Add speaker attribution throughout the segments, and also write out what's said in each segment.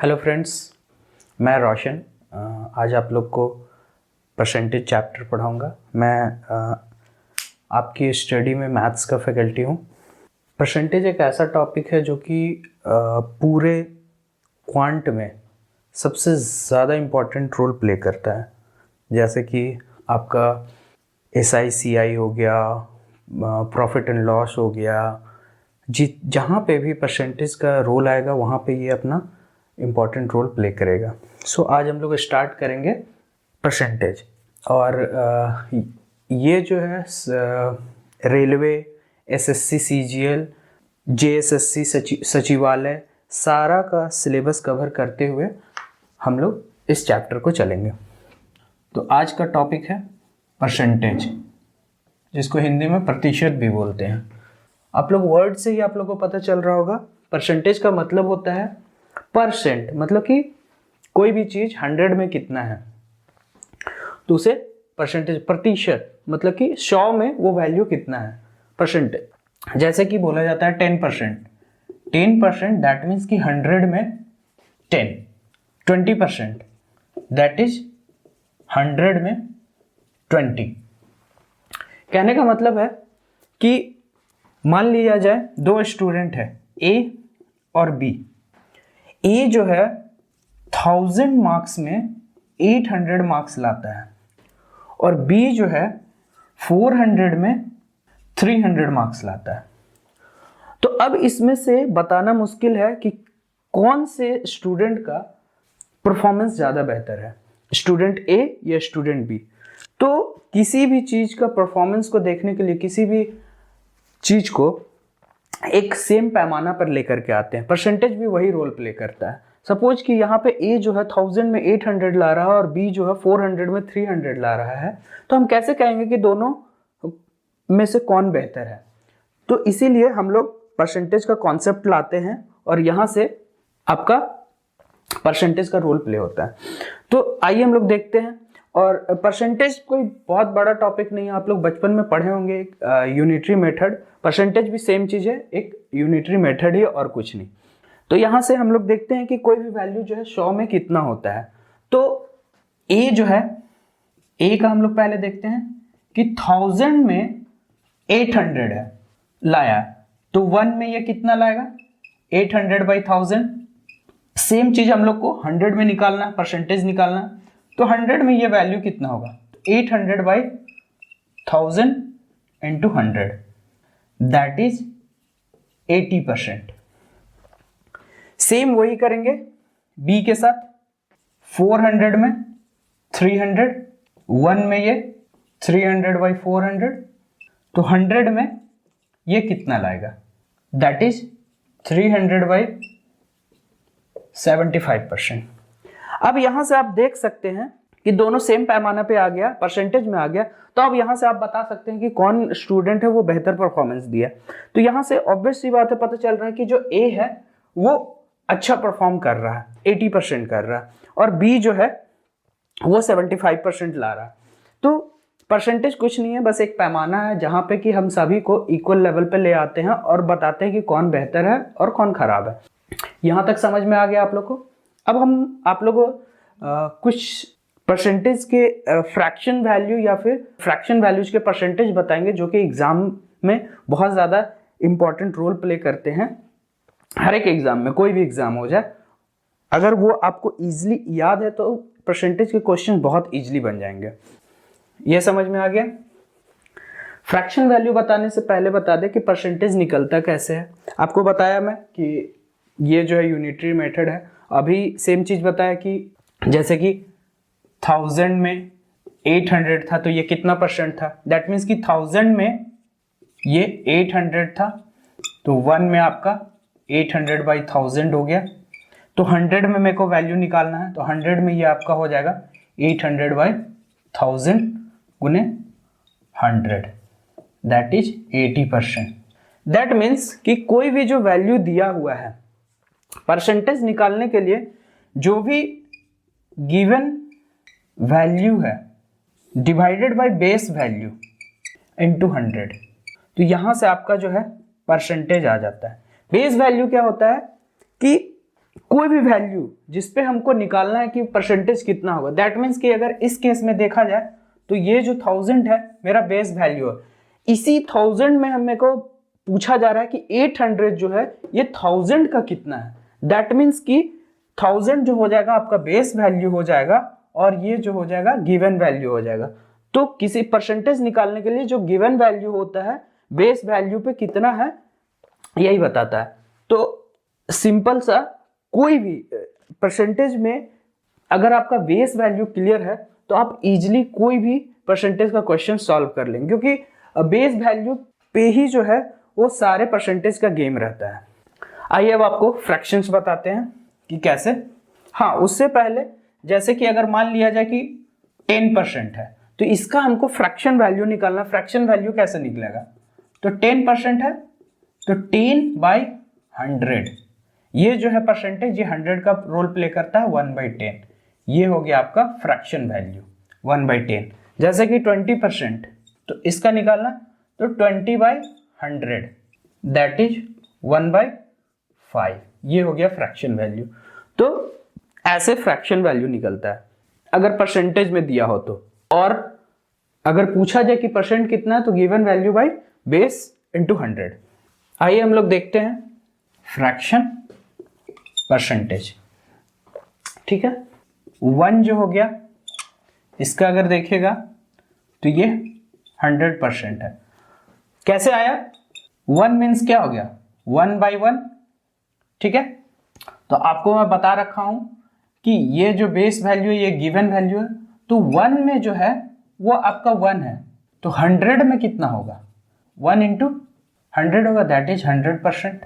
Speaker 1: Hello friends, मैं रोशन आज आप लोग को परसेंटेज चैप्टर पढ़ाऊंगा। मैं आपकी स्टडी में मैथ्स का फैकल्टी हूँ। परसेंटेज एक ऐसा टॉपिक है जो कि पूरे क्वांट में सबसे ज़्यादा इम्पॉर्टेंट रोल प्ले करता है। जैसे कि आपका SI हो गया, प्रॉफिट एंड लॉस हो गया, जहाँ पे भी परसेंटेज का रोल आएगा वहाँ पे ये अपना इम्पॉर्टेंट रोल प्ले करेगा। सो आज हम लोग स्टार्ट करेंगे परसेंटेज। और ये जो है रेलवे, SSC CGL, JSSC सचिवालय सारा का सिलेबस कवर करते हुए हम लोग इस चैप्टर को चलेंगे। तो आज का टॉपिक है परसेंटेज, जिसको हिंदी में प्रतिशत भी बोलते हैं। आप लोग वर्ड से ही आप लोग को पता चल रहा होगा, परसेंटेज का मतलब होता है परसेंट, मतलब कि कोई भी चीज 100 में कितना है तो उसे परसेंटेज, प्रतिशत मतलब कि 100 में वो वैल्यू कितना है, परसेंटेज। जैसे कि बोला जाता है 10%, दैट मीन्स कि 100 में 10, 20% दैट इज 100 में 20। कहने का मतलब है कि मान लिया जाए दो स्टूडेंट है, A और B। A जो है 1000 मार्क्स में 800 मार्क्स लाता है और B जो है 400 में 300 मार्क्स लाता है। तो अब इसमें से बताना मुश्किल है कि कौन से स्टूडेंट का परफॉर्मेंस ज़्यादा बेहतर है, स्टूडेंट A या स्टूडेंट B। तो किसी भी चीज़ का परफॉर्मेंस को देखने के लिए किसी भी चीज़ को एक सेम पैमाना पर लेकर के आते हैं। परसेंटेज भी वही रोल प्ले करता है। सपोज कि यहाँ पे A जो है 1000 में 800 ला रहा है और B जो है 400 में 300 ला रहा है, तो हम कैसे कहेंगे कि दोनों में से कौन बेहतर है। तो इसीलिए हम लोग परसेंटेज का कॉन्सेप्ट लाते हैं और यहाँ से आपका परसेंटेज का रोल प्ले होता है। तो आइए हम लोग देखते हैं। और परसेंटेज कोई बहुत बड़ा टॉपिक नहीं है, आप लोग बचपन में पढ़े होंगे एक यूनिटरी मेथड। परसेंटेज भी सेम चीज़ है, एक यूनिटरी मेथड ही और कुछ नहीं। तो यहाँ से हम लोग देखते हैं कि कोई भी वैल्यू जो है 100 में कितना होता है। तो A जो है, A का हम लोग पहले देखते हैं कि 1000 में 800 है लाया, तो 1 में ये कितना लाएगा, 800/1000। सेम चीज हम लोग को 100 में निकालना, परसेंटेज निकालना। तो 100 में ये वैल्यू कितना होगा, 800/1000 इंटू 100 दैट इज 80%। सेम वही करेंगे B के साथ, 400 में 300, 1 में ये 300/400, तो 100 में ये कितना लाएगा, दैट इज 300/75%। अब यहां से आप देख सकते हैं कि दोनों सेम पैमाना पे आ गया, परसेंटेज में आ गया। तो अब यहां से आप बता सकते हैं कि कौन स्टूडेंट है वो बेहतर परफॉर्मेंस दिया। तो यहां से ऑब्वियस सी बात है, पता चल रहा है कि जो A है वो अच्छा परफॉर्म कर रहा है, 80% कर रहा है, और B जो है वो 75% ला रहा है। तो परसेंटेज कुछ नहीं है, बस एक पैमाना है जहां पे कि हम सभी को इक्वल लेवल पे ले आते हैं और बताते हैं कि कौन बेहतर है और कौन खराब है। यहां तक समझ में आ गया आप लोग को। अब हम आप लोगों को कुछ परसेंटेज के फ्रैक्शन वैल्यू या फिर फ्रैक्शन वैल्यूज के परसेंटेज बताएंगे, जो कि एग्जाम में बहुत ज़्यादा इंपॉर्टेंट रोल प्ले करते हैं। हर एक एग्जाम में, कोई भी एग्जाम हो जाए, अगर वो आपको इजीली याद है तो परसेंटेज के क्वेश्चन बहुत इजीली बन जाएंगे। ये समझ में आ गया। फ्रैक्शन वैल्यू बताने से पहले बता दें कि परसेंटेज निकलता कैसे है। आपको बताया मैं कि ये जो है यूनिटरी मेथड है। अभी सेम चीज़ बताया कि जैसे कि 1000 में 800 था तो ये कितना परसेंट था, दैट मीन्स कि 1000 में ये 800 था, तो 1 में आपका 800/1000 हो गया। तो 100 में मेरे को वैल्यू निकालना है, तो 100 में ये आपका हो जाएगा 800/1000 गुने 100 दैट इज 80%। दैट मीन्स कि कोई भी जो वैल्यू दिया हुआ है, परसेंटेज निकालने के लिए जो भी गिवन वैल्यू है divided by base value into 100, तो यहां से आपका जो है परसेंटेज आ जाता है। बेस वैल्यू क्या होता है कि कोई भी वैल्यू जिसपे हमको निकालना है कि परसेंटेज कितना होगा, दैट मीन्स कि अगर इस केस में देखा जाए तो ये जो 1000 है मेरा बेस वैल्यू है, इसी 1000 में हमें को पूछा जा रहा है कि 800 जो है ये 1000 का कितना है। दैट मीन्स कि 1000 जो हो जाएगा आपका बेस वैल्यू हो जाएगा और ये जो हो जाएगा गिवन वैल्यू हो जाएगा। तो किसी परसेंटेज निकालने के लिए जो गिवन वैल्यू होता है बेस वैल्यू पे कितना है यही बताता है। तो सिंपल सा कोई भी परसेंटेज में अगर आपका बेस वैल्यू क्लियर है तो आप इजीली कोई भी परसेंटेज का क्वेश्चन सॉल्व कर लेंगे, क्योंकि बेस वैल्यू पे ही जो है वो सारे परसेंटेज का गेम रहता है। आइए अब आपको फ्रैक्शंस बताते हैं कि कैसे। हाँ, उससे पहले जैसे कि अगर मान लिया जाए कि 10% है तो इसका हमको फ्रैक्शन वैल्यू निकालना। फ्रैक्शन वैल्यू कैसे निकलेगा, तो 10% है तो 10/100, ये जो है परसेंटेज ये 100 का रोल प्ले करता है 1/10, ये हो गया आपका फ्रैक्शन वैल्यू 1/10। जैसे कि 20% तो इसका निकालना तो 20/100 दैट इज 1/5, ये हो गया फ्रैक्शन वैल्यू। तो ऐसे फ्रैक्शन वैल्यू निकलता है अगर परसेंटेज में दिया हो तो। और अगर पूछा जाए कि परसेंट कितना है तो given value by base into 100। आइए हम लोग देखते हैं फ्रैक्शन परसेंटेज। ठीक है, 1 जो हो गया इसका अगर देखेगा तो ये 100% है। कैसे आया, 1 मीन्स क्या हो गया 1/1। ठीक है, तो आपको मैं बता रखा हूं कि ये जो बेस वैल्यू है ये गिवन वैल्यू है, तो 1 में जो है वो आपका 1 है तो 100 में कितना होगा 1 इंटू 100 होगा दैट इज 100%।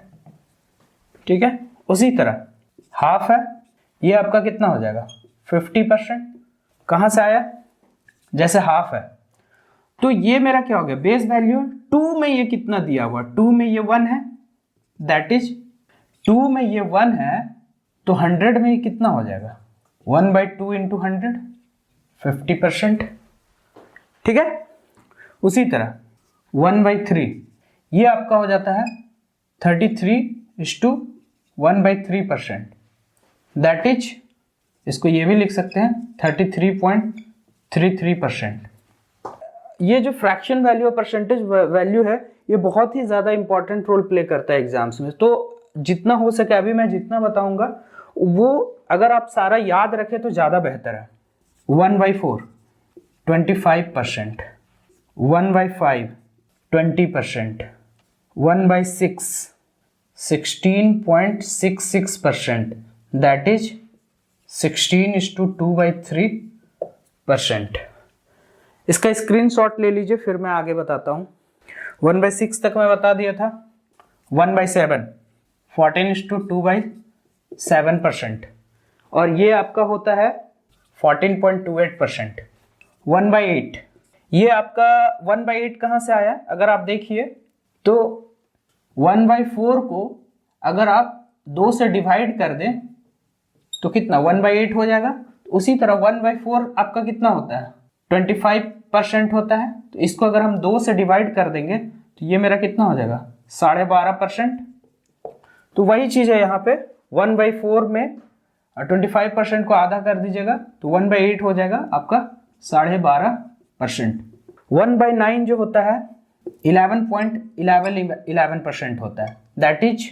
Speaker 1: ठीक है, उसी तरह हाफ है, ये आपका कितना हो जाएगा 50%। कहां से आया, जैसे हाफ है तो ये मेरा क्या हो गया बेस वैल्यू 2 में ये कितना दिया हुआ 2 में ये 1 है दैट इज 2 में ये 1 है तो 100 में ये कितना हो जाएगा 1/2 इंटू 100 50%। ठीक है, उसी तरह 1/3 ये आपका हो जाता है 33:1/3% दैट इज, इसको ये भी लिख सकते हैं 33.33%। ये जो फ्रैक्शन वैल्यू और परसेंटेज वैल्यू है ये बहुत ही ज़्यादा इंपॉर्टेंट रोल प्ले करता है एग्जाम्स में। तो जितना हो सके अभी मैं जितना बताऊंगा वो अगर आप सारा याद रखें तो ज़्यादा बेहतर है। 1/4 25%, 1/5 20%, 1/6 16.66% दैट इज 16:2/3%। इसका स्क्रीनशॉट ले लीजिए फिर मैं आगे बताता हूँ। 1/6 तक मैं बता दिया था। 1/7 14:2/7% और ये आपका होता है 14.28%। 1/8 ये आपका 1/8 कहाँ से आया, अगर आप देखिए तो 1/4 को अगर आप 2 से डिवाइड कर दें तो कितना 1/8 हो जाएगा। उसी तरह 1/4 आपका कितना होता है 25% होता है, तो इसको अगर हम 2 से डिवाइड कर देंगे तो ये मेरा कितना हो जाएगा 12.5%। तो वही चीज है यहाँ पे 1/4 में 25% को आधा कर दीजिएगा तो 1/8 हो जाएगा आपका 12.5%। 1/9 जो होता है 11.11% होता है दैट इज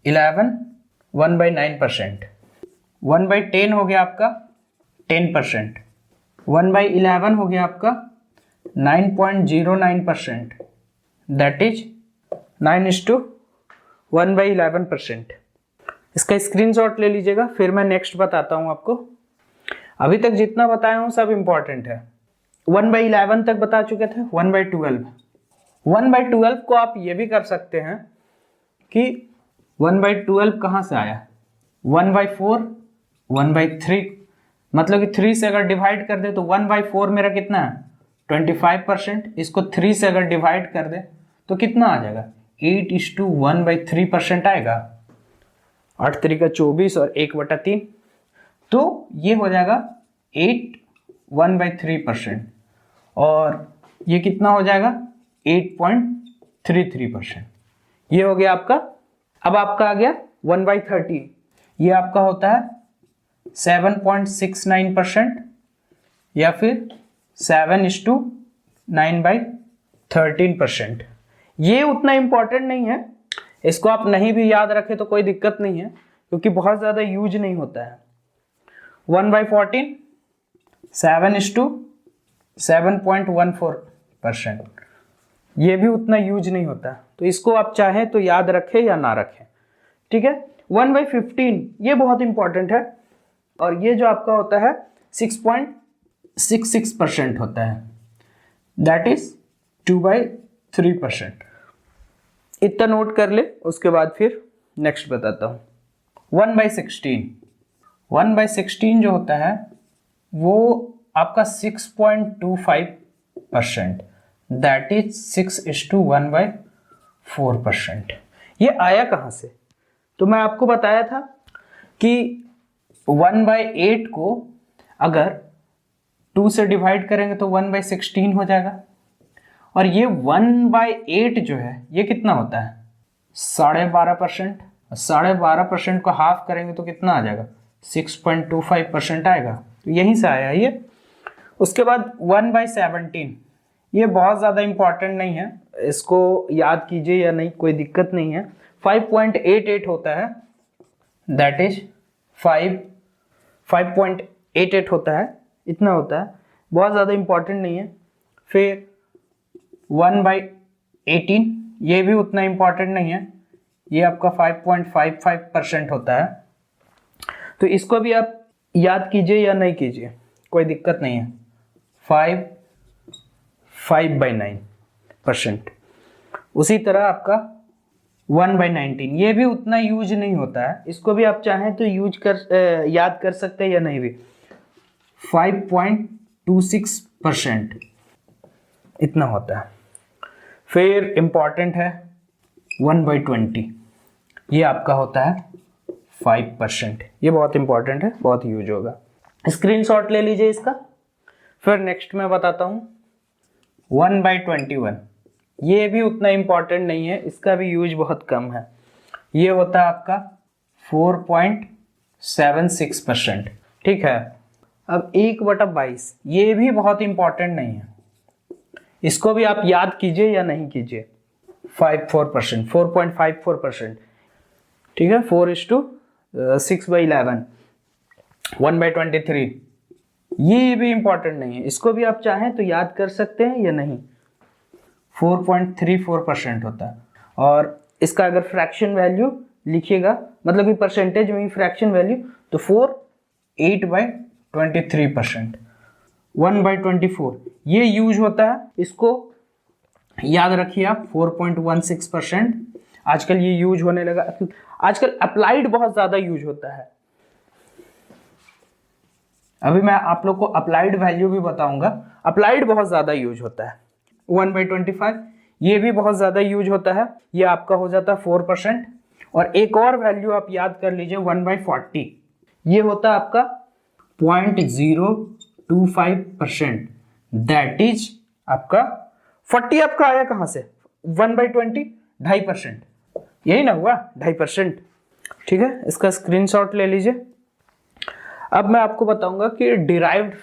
Speaker 1: 1/9%। 1/10 हो गया आपका 10%। 1/11 हो गया आपका 9.09% दैट इज 9:1/11%। इसका स्क्रीनशॉट ले लीजिएगा फिर मैं नेक्स्ट बताता हूं आपको। अभी तक जितना बताया हूं सब इंपॉर्टेंट है। 1/11 तक बता चुके थे। 1/12 को आप ये भी कर सकते हैं कि 1/12 कहां से आया 1/4 1/3, मतलब कि 3 से अगर डिवाइड कर दे तो 1/4 मेरा कितना है 25%, इसको 3 से अगर डिवाइड कर दे तो कितना आ जाएगा 8:1/3% आएगा। 8 3 का 24 और 1/3 तो ये हो जाएगा 8/1/3% और ये कितना हो जाएगा 8.33%। ये हो गया आपका। अब आपका आ गया 1/13, ये आपका होता है 7.69% या फिर 7:9/13%। ये उतना इम्पोर्टेंट नहीं है, इसको आप नहीं भी याद रखें तो कोई दिक्कत नहीं है, क्योंकि बहुत ज़्यादा यूज नहीं होता है। 1/14 7:7.14%, ये भी उतना यूज नहीं होता, तो इसको आप चाहें तो याद रखें या ना रखें, ठीक है। 1/15 ये बहुत इंपॉर्टेंट है, और ये जो आपका होता है 6.66% होता है, दैट इज 2/3%। इतना नोट कर ले, उसके बाद फिर नेक्स्ट बताता हूँ। 1/16 1/16 जो होता है वो आपका 6.25%, दैट इज 6:1/4%। ये आया कहाँ से? तो मैं आपको बताया था कि 1/8 को अगर 2 से डिवाइड करेंगे तो 1/16 हो जाएगा, और ये 1/8 जो है ये कितना होता है 12.5%। 12.5% को हाफ करेंगे तो कितना आ जाएगा 6.25% आएगा, तो यहीं से आया ये। उसके बाद 1/17 ये बहुत ज़्यादा इंपॉर्टेंट नहीं है, इसको याद कीजिए या नहीं कोई दिक्कत नहीं है। 5.88 होता है, दैट इज 5.88 होता है, इतना होता है, बहुत ज़्यादा इंपॉर्टेंट नहीं है। फिर 1/18 ये भी उतना इंपॉर्टेंट नहीं है, ये आपका 5.55% होता है, तो इसको भी आप याद कीजिए या नहीं कीजिए कोई दिक्कत नहीं है। 5/9%। उसी तरह आपका 1/19 ये भी उतना यूज नहीं होता है, इसको भी आप चाहें तो याद कर सकते हैं या नहीं भी। 5.26% इतना होता है। फिर इंपॉर्टेंट है 1/20, ये आपका होता है 5%। ये बहुत इंपॉर्टेंट है, बहुत यूज होगा, स्क्रीनशॉट ले लीजिए इसका। फिर नेक्स्ट मैं बताता हूँ 1/21, ये भी उतना इंपॉर्टेंट नहीं है, इसका भी यूज बहुत कम है, ये होता है आपका 4.76%, ठीक है। अब 1/22 ये भी बहुत इंपॉर्टेंट नहीं है, इसको भी आप याद कीजिए या नहीं कीजिए। 4.54%, ठीक है। 4:6/11। 1/23 ये भी इंपॉर्टेंट नहीं है, इसको भी आप चाहें तो याद कर सकते हैं या नहीं। 4.34% होता है, और इसका अगर फ्रैक्शन वैल्यू लिखिएगा, मतलब कि परसेंटेज में फ्रैक्शन वैल्यू, तो 8/23%। 1/24 ये यूज होता है, इसको याद रखिए आप। 4.16% आजकल ये यूज होने लगा, आजकल अप्लाइड बहुत ज्यादा यूज होता है। अभी मैं आप लोग को अप्लाइड वैल्यू भी बताऊंगा, अप्लाइड बहुत ज्यादा यूज होता है। 1/25 ये भी बहुत ज्यादा यूज होता है, ये आपका हो जाता है 4%। और एक और वैल्यू आप याद कर लीजिए 1/40, ये होता है आपका 0.025%, दैट इज आपका 40 आपका आया कहां से 1/20 2.5%, यही ना हुआ 2.5%, ठीक है। इसका स्क्रीनशॉट ले लीजिए। अब मैं आपको बताऊंगा कि derived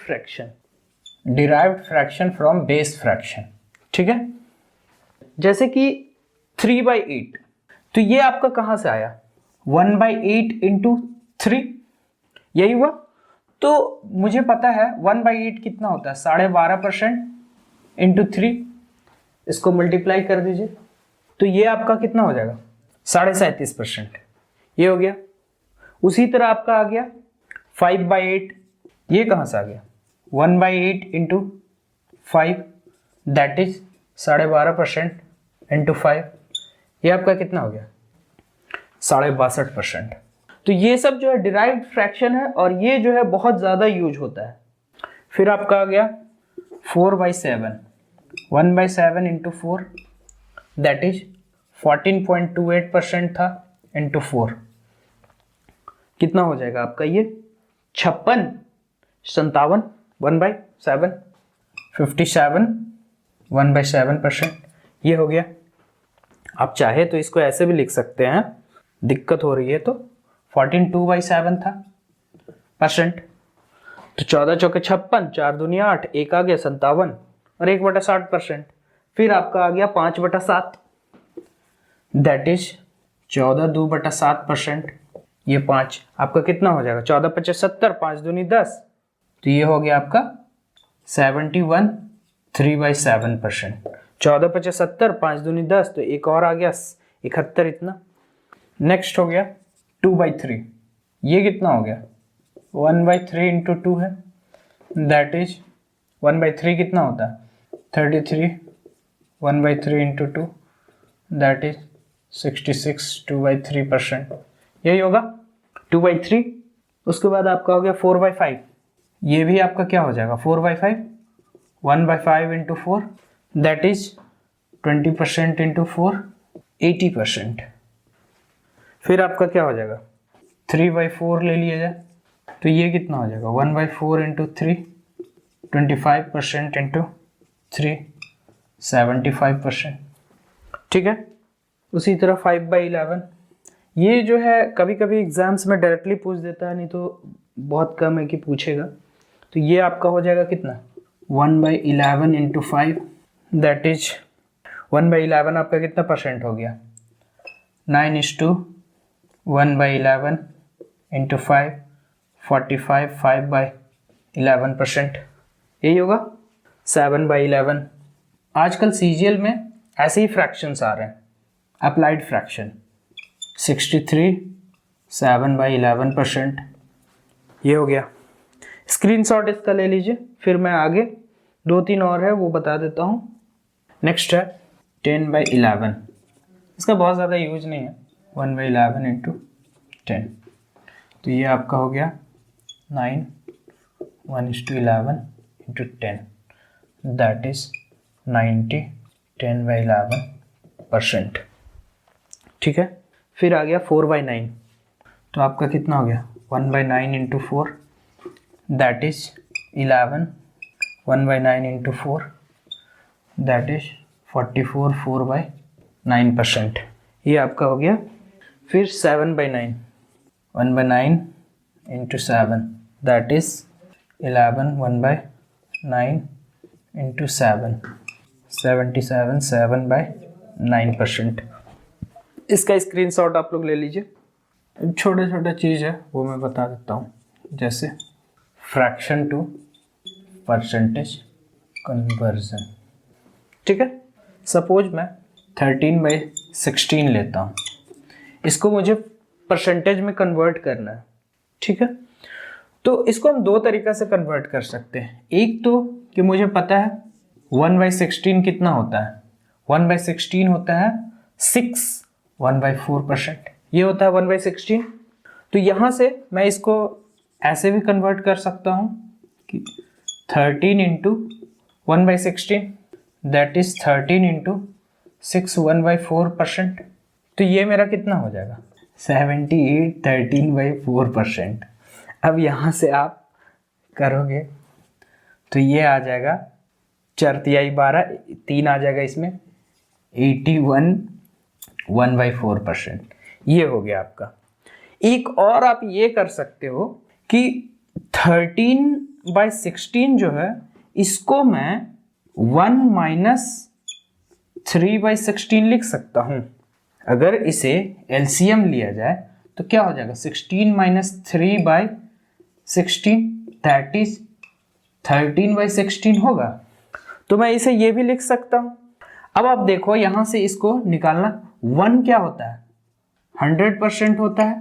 Speaker 1: fraction from base fraction, ठीक है। जैसे कि 3/8, तो ये आपका कहां से आया 1/8 इंटू 3, यही हुआ। तो मुझे पता है 1/8 कितना होता है 12.5% इंटू 3, इसको मल्टीप्लाई कर दीजिए, तो ये आपका कितना हो जाएगा 37.5%, ये हो गया। उसी तरह आपका आ गया 5/8, ये कहां से आ गया 1/8 इंटू 5, दैट इज 12.5% इंटू 5, ये आपका कितना हो गया 62.5%। तो ये सब जो है डिराइव्ड फ्रैक्शन है, और ये जो है बहुत ज़्यादा यूज होता है। फिर आपका आ गया 4/7, 1/7 इंटू 4, दैट इज 14.28% था इंटू 4, कितना हो जाएगा आपका ये 57, 1/7 57, 1/7%, ये हो गया। आप चाहे तो इसको ऐसे भी लिख सकते हैं, दिक्कत हो रही है तो 14 2/7 था परसेंट। तो 14 चौके 56, 4 दूनी 8, 1 आ गया 57 और 1/60%। फिर आपका आ गया 5/7, दैट इज 14 2/7%। ये 5 आपका कितना हो जाएगा, 14 5 70, 5 दूनी 10, तो ये हो गया आपका 71 3/7%। 14 5 70, 5 दूनी 10, तो एक और आ गया 71 इतना। नेक्स्ट हो गया 2/3, ये कितना हो गया 1/3 इंटू 2 है, दैट इज 1/3 कितना होता है 33, 1/3 इंटू 2 दैट इज 66 2/3%। यही होगा 2/3। उसके बाद आपका हो गया 4/5, ये भी आपका क्या हो जाएगा 4/5, 1/5 इंटू 4 दैट इज 20% इंटू 4 80%। फिर आपका क्या हो जाएगा 3/4 ले लिया जाए, तो ये कितना हो जाएगा 1/4 इंटू 3 25% इंटू 3 75%। ठीक है। उसी तरह 5/11, ये जो है कभी कभी एग्जाम्स में डायरेक्टली पूछ देता है, नहीं तो बहुत कम है कि पूछेगा। तो ये आपका हो जाएगा कितना 1/11 इंटू 5 दैट इज 1/11 आपका कितना परसेंट हो गया 9:1/11 इंटू 5 45 5/11%। यही होगा 7/11। आजकल सीजीएल में ऐसे ही फ्रैक्शंस आ रहे हैं, अप्लाइड फ्रैक्शन 63 7/11%। ये हो गया। स्क्रीनशॉट इसका ले लीजिए, फिर मैं आगे 2-3 और है वो बता देता हूँ। नेक्स्ट है 10/11, इसका बहुत ज़्यादा यूज नहीं है, 1/11 इंटू 10, तो ये आपका हो गया 9 1:11 इंटू 10 दैट इज 90 10/11%। ठीक है। फिर आ गया 4/9, तो आपका कितना हो गया 1/9 into 4 that is 11, 1/9 into 4 that is 44 4/9%। ये आपका हो गया। फिर 7/9, 1/9 इंटू 7 दैट इज 11, 1/9 इंटू 7 77 7/9%। इसका स्क्रीनशॉट आप लोग ले लीजिए। छोटा छोटा चीज़ है वो मैं बता देता हूँ, जैसे फ्रैक्शन टू परसेंटेज कन्वर्जन। ठीक है। सपोज मैं 13/16 लेता हूँ, इसको मुझे परसेंटेज में कन्वर्ट करना है। ठीक है। तो इसको हम 2 तरीक़ा से कन्वर्ट कर सकते हैं। एक तो कि मुझे पता है 1/16 कितना होता है, 1/16 होता है 6 1/4%, ये होता है 1/16। तो यहाँ से मैं इसको ऐसे भी कन्वर्ट कर सकता हूँ कि 13 इंटू 1/16 दैट इज 13 इंटू 6 1/4%। तो ये मेरा कितना हो जाएगा 78 13/4%। अब यहाँ से आप करोगे तो ये आ जाएगा 4×3 12, 3 आ जाएगा इसमें 81 1/4%। ये हो गया आपका। एक और आप ये कर सकते हो कि 13/16 जो है इसको मैं 1 - 3/16 लिख सकता हूं। अगर इसे एलसीएम लिया जाए तो क्या हो जाएगा 16 - 3/16 दैट इज 13/16 होगा। तो मैं इसे ये भी लिख सकता हूं। अब आप देखो यहां से इसको निकालना, 1 क्या होता है 100% होता है,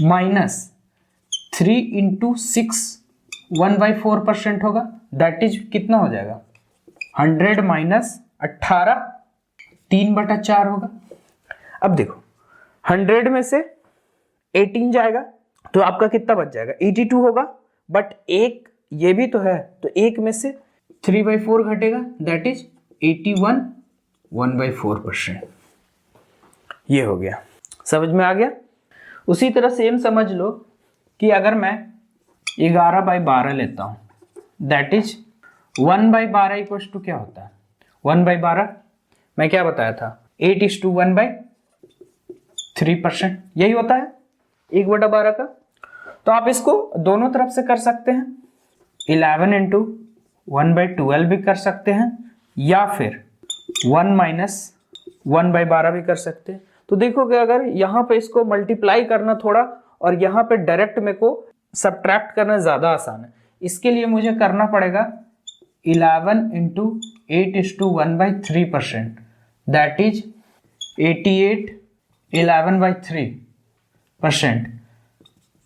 Speaker 1: -3 इंटू 6 1/4% होगा, दैट इज कितना हो जाएगा 100 - 18 3/4 होगा। अब देखो 100 में से 18 जाएगा तो आपका कितना बच जाएगा 82 होगा, बट एक ये भी तो है, तो एक में से 3/4 घटेगा दैट इज 81 1/4%। ये हो गया, समझ में आ गया। उसी तरह सेम समझ लो कि अगर मैं 11/12 लेता हूं दैट इज 1/12 इक्वल टू क्या होता है 1/12 मैं क्या बताया था 8:1/3%, यही होता है। 1/12 का। तो आप इसको दोनों तरफ से कर सकते हैं, 11 इंटू 1/12 भी कर सकते हैं, या फिर 1 माइनस 1/12 भी कर सकते हैं। तो देखोगे अगर यहाँ पे इसको मल्टीप्लाई करना थोड़ा और यहाँ पे डायरेक्ट मेरे को सब्ट्रैक्ट करना ज़्यादा आसान है, इसके लिए मुझे करना पड़ेगा 11 into 8:1/3%, that is 88 11/3%,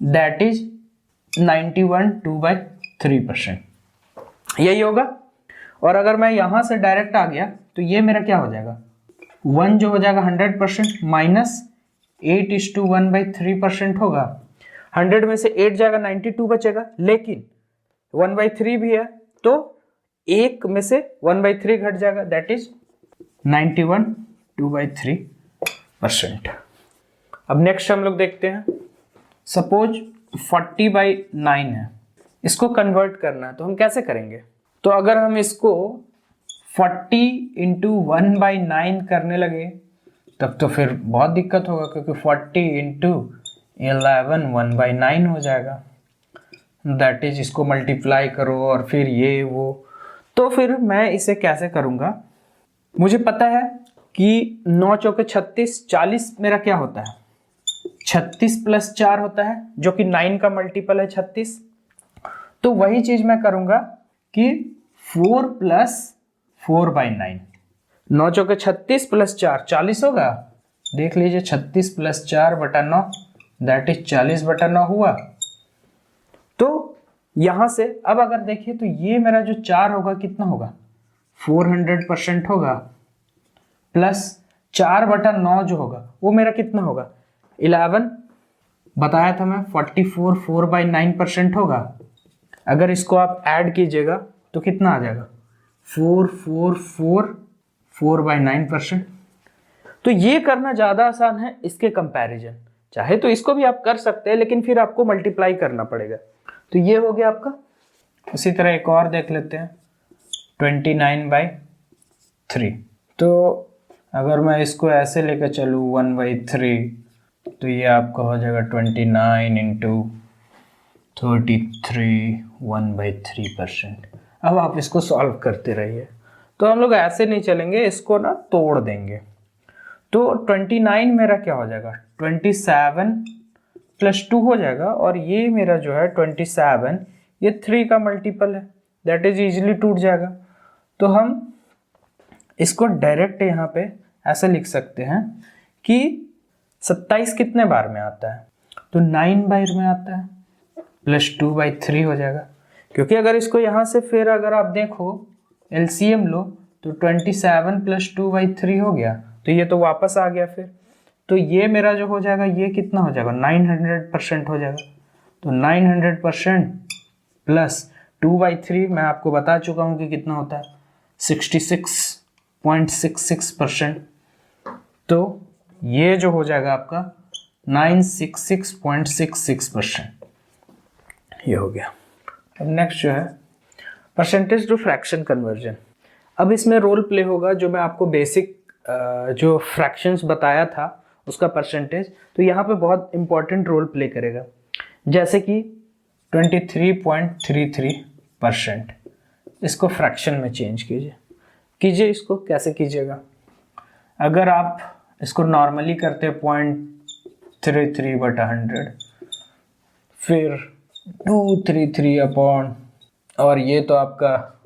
Speaker 1: that is 91 2/3%, यही होगा। और अगर मैं यहाँ से डायरेक्ट आ गया तो ये मेरा क्या हो जाएगा, 1 जो हो जाएगा 100% माइनस 8:1/3% होगा। 100 में से 8 जाएगा 92 बचेगा, लेकिन 1/3 भी है तो 1 में से 1/3 घट जाएगा, दैट इज 91 2/3%। अब नेक्स्ट हम लोग देखते हैं, सपोज 40/9 है, इसको कन्वर्ट करना है तो हम कैसे करेंगे। तो अगर हम इसको 40 इंटू 1/9 करने लगे तब तो फिर बहुत दिक्कत होगा, क्योंकि 40 इंटू 11 1/9 हो जाएगा, दैट इज इसको मल्टीप्लाई करो और फिर ये वो। तो फिर मैं इसे कैसे करूँगा, मुझे पता है कि 9 चौके 36, 40 मेरा क्या होता है, 36 + 4 होता है, जो कि 9 का मल्टीपल है 36। तो वही चीज मैं करूंगा कि 4 + 4/9, 9 चौके 36 + 4 40 होगा, देख लीजिए 36 + 4/9 दैट इज 40/9 हुआ। तो यहां से अब अगर देखिए तो ये मेरा जो 4 होगा कितना होगा, 400% होगा, प्लस 4/9 जो होगा वो मेरा कितना होगा, 11 बताया था मैं, 44 4/9% होगा। अगर इसको आप ऐड कीजिएगा तो कितना आ जाएगा, 444 4/9%। तो ये करना ज़्यादा आसान है इसके कंपैरिजन, चाहे तो इसको भी आप कर सकते हैं लेकिन फिर आपको मल्टीप्लाई करना पड़ेगा। तो ये हो गया आपका। उसी तरह एक और देख लेते हैं, 29/3। तो अगर मैं इसको ऐसे लेकर चलूँ 1/3 तो ये आपका हो जाएगा 29 इंटू 33 1/3%। अब आप इसको सॉल्व करते रहिए। तो हम लोग ऐसे नहीं चलेंगे, इसको ना तोड़ देंगे। तो 29 मेरा क्या हो जाएगा, 27 + 2 हो जाएगा, और ये मेरा जो है 27 ये 3 का मल्टीपल है, दैट इज इजीली टूट जाएगा। तो हम इसको डायरेक्ट यहाँ पे ऐसे लिख सकते हैं कि 27 कितने बार में आता है, तो 9 बार में आता है, प्लस 2/3 हो जाएगा। क्योंकि अगर इसको यहाँ से फिर अगर आप देखो एलसीएम लो तो 27 + 2/3 हो गया, तो ये तो वापस आ गया फिर। तो ये मेरा जो हो जाएगा ये कितना हो जाएगा, 900% हो जाएगा। तो 900% प्लस 2/3 मैं आपको बता चुका हूँ कि कितना होता है, 66.66%। तो ये जो हो जाएगा आपका 966.66%, ये हो गया। अब नेक्स्ट जो है परसेंटेज टू फ्रैक्शन कन्वर्जन। अब इसमें रोल प्ले होगा, जो मैं आपको बेसिक जो फ्रैक्शंस बताया था उसका परसेंटेज, तो यहाँ पे बहुत इंपॉर्टेंट रोल प्ले करेगा। जैसे कि 23.33%, इसको फ्रैक्शन में चेंज कीजिए। इसको कैसे कीजिएगा, अगर आप इसको नॉर्मली करते 0.33/100, फिर 233 अपॉन, और ये तो आपका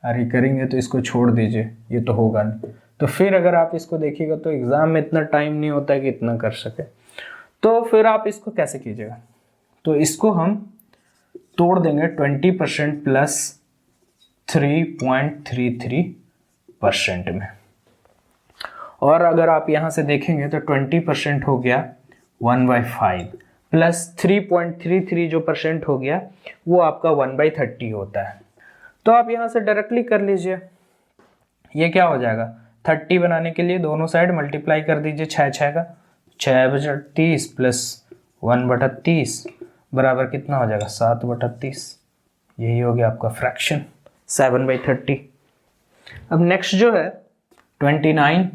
Speaker 1: अरे करेंगे तो इसको छोड़ दीजिए, ये तो होगा नहीं। तो फिर अगर आप इसको देखिएगा तो एग्ज़ाम में इतना टाइम नहीं होता है कि इतना कर सके। तो फिर आप इसको कैसे कीजिएगा, तो इसको हम तोड़ देंगे 20% प्लस 3.33% में। और अगर आप यहाँ से देखेंगे तो 20% हो गया 1/5 प्लस 3.33 जो परसेंट हो गया वो आपका 1/30 होता है। तो आप यहाँ से डायरेक्टली कर लीजिए, ये क्या हो जाएगा, 30 बनाने के लिए दोनों साइड मल्टीप्लाई कर दीजिए 6 का, 6/30 प्लस 1/30 बराबर कितना हो जाएगा, 7/30। यही हो गया आपका फ्रैक्शन 7/30। अब नेक्स्ट जो है 29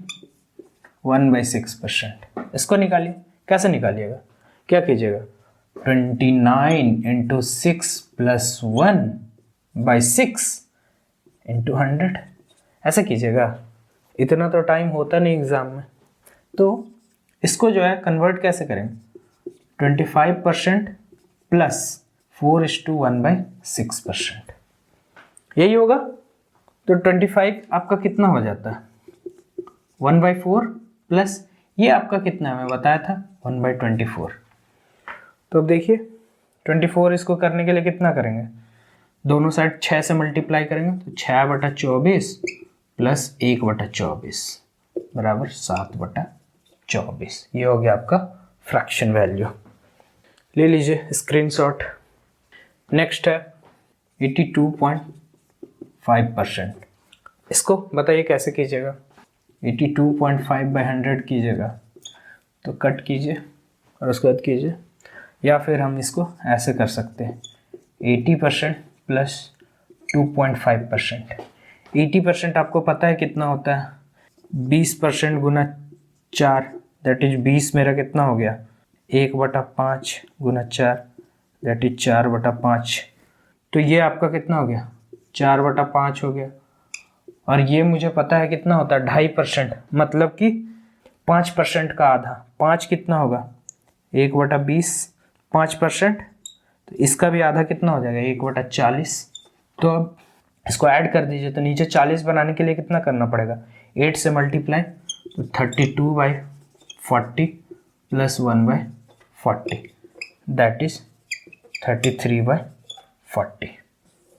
Speaker 1: 1/6%, इसको निकालिए। कैसे निकालिएगा, क्या कीजिएगा, 29 इंटू 6 प्लस 1/6 इंटू 100, ऐसा कीजिएगा। इतना तो टाइम होता नहीं एग्ज़ाम में, तो इसको जो है कन्वर्ट कैसे करेंगे, 25% प्लस 4:1/6%, यही होगा। तो 25 आपका कितना हो जाता है, 1/4 प्लस ये आपका कितना है मैं बताया था 1/24। तो अब देखिए 24 इसको करने के लिए कितना करेंगे, दोनों साइड 6 से मल्टीप्लाई करेंगे, तो 6/24 प्लस 1/24 बराबर 7/24। ये हो गया आपका फ्रैक्शन वैल्यू, ले लीजिए स्क्रीनशॉट। नेक्स्ट है 82.5%। इसको बताइए कैसे कीजिएगा, 82.5/100 कीजिएगा तो कट कीजिए और उसके बाद कीजिए, या फिर हम इसको ऐसे कर सकते हैं 80% प्लस 2.5%। 80% आपको पता है कितना होता है, 20% गुना 4, दैट इज 20 मेरा कितना हो गया, 1/5 गुना 4 दैट इज 4/5। तो ये आपका कितना हो गया, 4/5 हो गया। और ये मुझे पता है कितना होता है 2.5%, मतलब कि 5% का आधा, 5 कितना होगा 1/20, 5%, तो इसका भी आधा कितना हो जाएगा 1/40। तो अब इसको ऐड कर दीजिए, तो नीचे 40 बनाने के लिए कितना करना पड़ेगा, 8 से मल्टीप्लाई, तो 32/40 प्लस 1/40 दैट इज 33/40।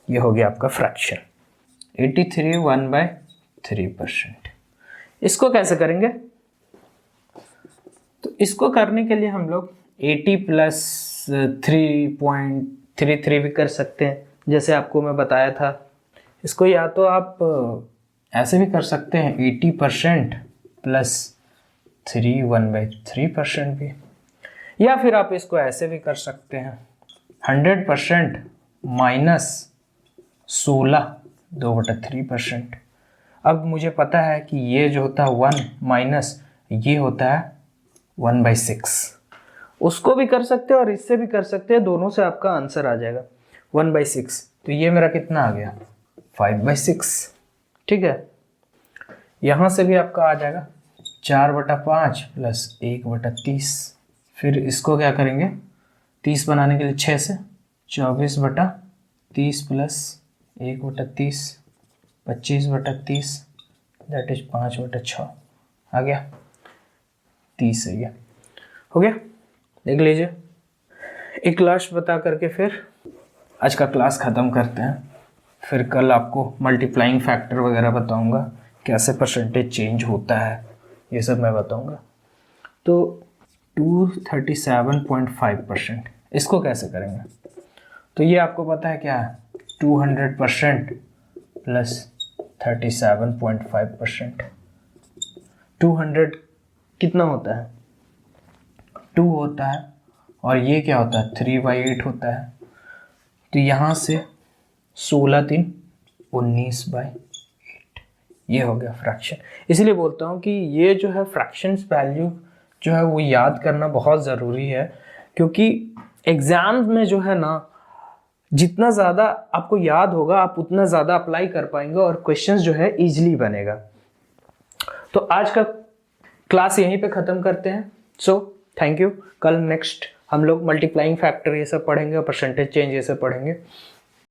Speaker 1: ये हो गया आपका फ्रैक्शन 83 1/3%। इसको कैसे करेंगे, तो इसको करने के लिए हम लोग 80 प्लस 3.33 भी कर सकते हैं, जैसे आपको मैं बताया था। इसको या तो आप ऐसे भी कर सकते हैं 80% प्लस 1/3% भी, या फिर आप इसको ऐसे भी कर सकते हैं 100% माइनस 16 2/3%। अब मुझे पता है कि ये जो होता है 1 माइनस ये होता है 1/6, उसको भी कर सकते हैं और इससे भी कर सकते हैं, दोनों से आपका आंसर आ जाएगा 1/6। तो ये मेरा कितना आ गया 5/6, ठीक है। यहाँ से भी आपका आ जाएगा 4/5 प्लस 1/30। फिर इसको क्या करेंगे, 30 बनाने के लिए 6 से 24/30 प्लस 1/30 25/30 दैट इज 5/6 आ गया 30 है, ये हो गया। देख लीजिए, एक लास्ट बता करके फिर आज का क्लास ख़त्म करते हैं। फिर कल आपको मल्टीप्लाइंग फैक्टर वगैरह बताऊंगा, कैसे परसेंटेज चेंज होता है, ये सब मैं बताऊंगा। तो 237.5% इसको कैसे करेंगे, तो ये आपको पता है क्या है, 200% प्लस 37.5%। 200 कितना होता है, 2 होता है, और ये क्या होता है 3/8 होता है। तो यहाँ से 16×3 19/8, ये हो गया फ्रैक्शन। इसलिए बोलता हूँ कि ये जो है फ्रैक्शंस वैल्यू जो है वो याद करना बहुत ज़रूरी है, क्योंकि एग्ज़ाम्स में जो है ना जितना ज़्यादा आपको याद होगा आप उतना ज़्यादा अप्लाई कर पाएंगे और क्वेश्चंस जो है इजीली बनेगा। तो आज का क्लास यहीं पे ख़त्म करते हैं। So thank you. कल नेक्स्ट हम लोग मल्टीप्लाइंग फैक्टर ये सब पढ़ेंगे और परसेंटेज चेंज ये सब पढ़ेंगे।